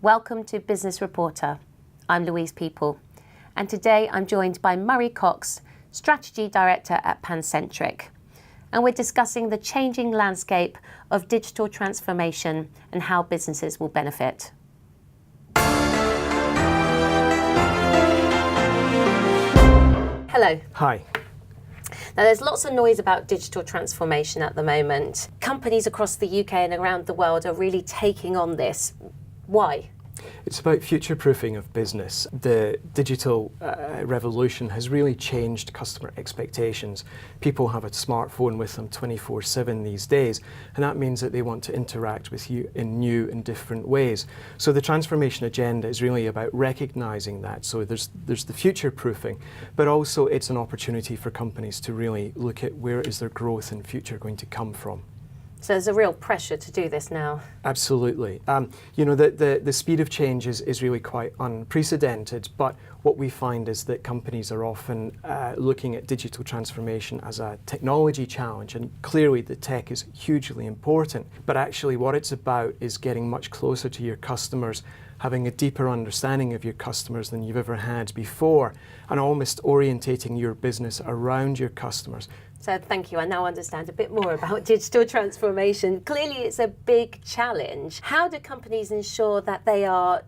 Welcome to Business Reporter. I'm Louise People, and today I'm joined by Murray Cox, Strategy Director at Pancentric. And we're discussing the changing landscape of digital transformation and how businesses will benefit. Hello. Hi. Now, there's lots of noise about digital transformation at the moment. Companies across the UK and around the world are really taking on this. Why? It's about future-proofing of business. The digital revolution has really changed customer expectations. People have a smartphone with them 24/7 these days, and that means that they want to interact with you in new and different ways. So the transformation agenda is really about recognising that. So there's the future-proofing, but also it's an opportunity for companies to really look at where is their growth and future going to come from. So there's a real pressure to do this now. Absolutely. The speed of change is really quite unprecedented, but what we find is that companies are often looking at digital transformation as a technology challenge, and clearly the tech is hugely important, but actually what it's about is getting much closer to your customers, having a deeper understanding of your customers than you've ever had before, and almost orientating your business around your customers. So thank you. I now understand a bit more about digital transformation. Clearly, it's a big challenge. How do companies ensure that their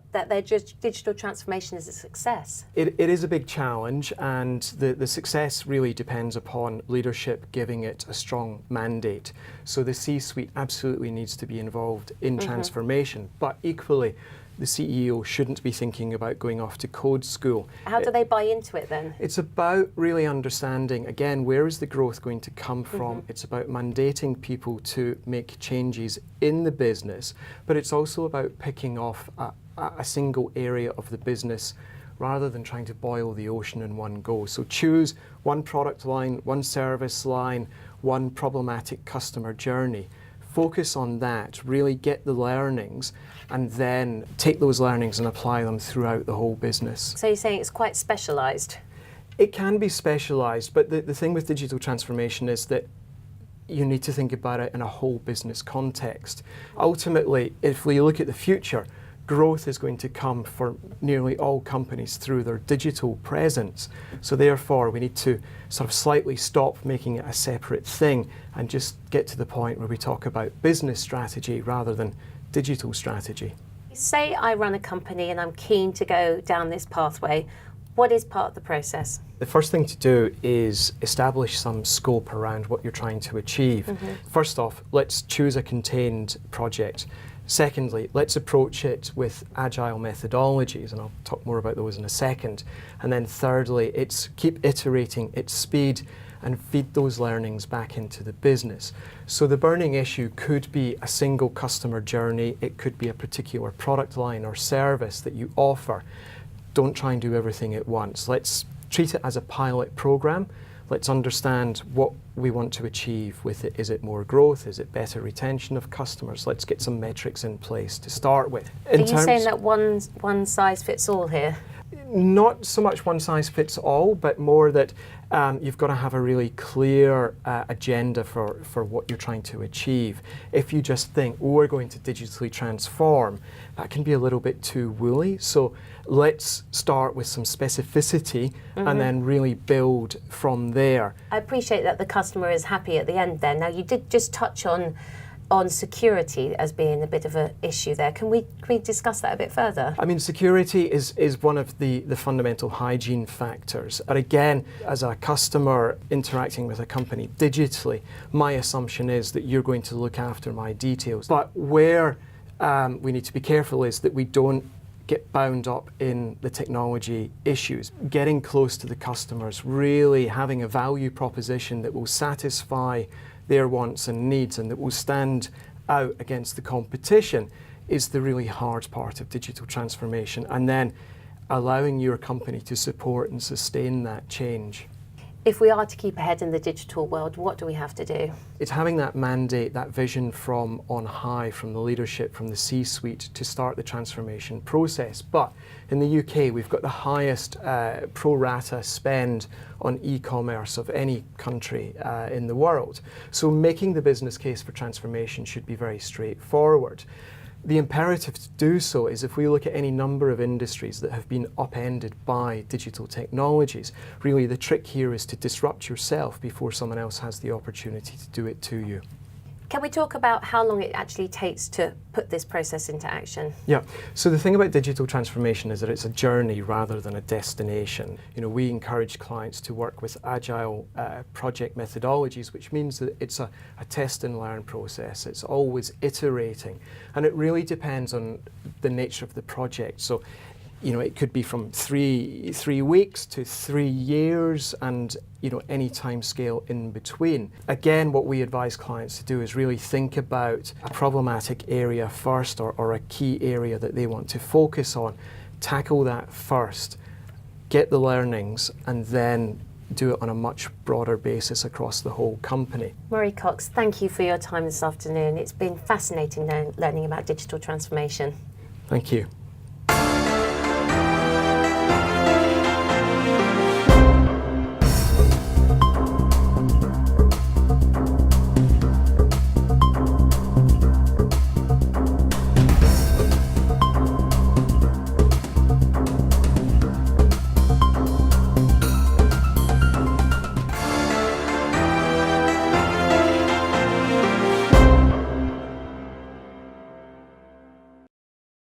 digital transformation is a success? It is a big challenge, and the success really depends upon leadership giving it a strong mandate. So the C-suite absolutely needs to be involved in transformation, but equally, the CEO shouldn't be thinking about going off to code school. How do they buy into it then? It's about really understanding, again, where is the growth going to come from? It's about mandating people to make changes in the business, but it's also about picking off a single area of the business rather than trying to boil the ocean in one go. So choose one product line, one service line, one problematic customer journey. Focus on that, really get the learnings, and then take those learnings and apply them throughout the whole business. So you're saying it's quite specialised? It can be specialised, but the thing with digital transformation is that you need to think about it in a whole business context. Ultimately, if we look at the future, growth is going to come for nearly all companies through their digital presence. So therefore, we need to sort of slightly stop making it a separate thing and just get to the point where we talk about business strategy rather than digital strategy. Say I run a company and I'm keen to go down this pathway. What is part of the process? The first thing to do is establish some scope around what you're trying to achieve. First off, let's choose a contained project. Secondly, let's approach it with agile methodologies, and I'll talk more about those in a second. And then thirdly, it's keep iterating its speed and feed those learnings back into the business. So the burning issue could be a single customer journey, it could be a particular product line or service that you offer. Don't try and do everything at once. Let's treat it as a pilot program. Let's understand what we want to achieve with it. Is it more growth? Is it better retention of customers? Let's get some metrics in place to start with. Are you saying that one size fits all here? Not so much one size fits all, but more that you've got to have a really clear agenda for what you're trying to achieve. If you just think, oh, we're going to digitally transform, that can be a little bit too woolly. So let's start with some specificity and then really build from there. I appreciate that the customer is happy at the end there. Now, you did just touch on security as being a bit of an issue there. Can we discuss that a bit further? I mean, security is one of the fundamental hygiene factors. But again, as a customer interacting with a company digitally, my assumption is that you're going to look after my details. But where we need to be careful is that we don't get bound up in the technology issues. Getting close to the customers, really having a value proposition that will satisfy their wants and needs and that will stand out against the competition is the really hard part of digital transformation, and then allowing your company to support and sustain that change. If we are to keep ahead in the digital world, what do we have to do? It's having that mandate, that vision from on high, from the leadership, from the C-suite to start the transformation process. But in the UK, we've got the highest pro rata spend on e-commerce of any country in the world. So making the business case for transformation should be very straightforward. The imperative to do so is if we look at any number of industries that have been upended by digital technologies, really the trick here is to disrupt yourself before someone else has the opportunity to do it to you. Can we talk about how long it actually takes to put this process into action? Yeah, so the thing about digital transformation is that it's a journey rather than a destination. You know, we encourage clients to work with agile project methodologies, which means that it's a test and learn process. It's always iterating, and it really depends on the nature of the project. So, you know, it could be from three weeks to 3 years, and you know, any time scale in between. Again, what we advise clients to do is really think about a problematic area first, or a key area that they want to focus on. Tackle that first, get the learnings, and then do it on a much broader basis across the whole company. Murray Cox, thank you for your time this afternoon. It's been fascinating learning about digital transformation. Thank you.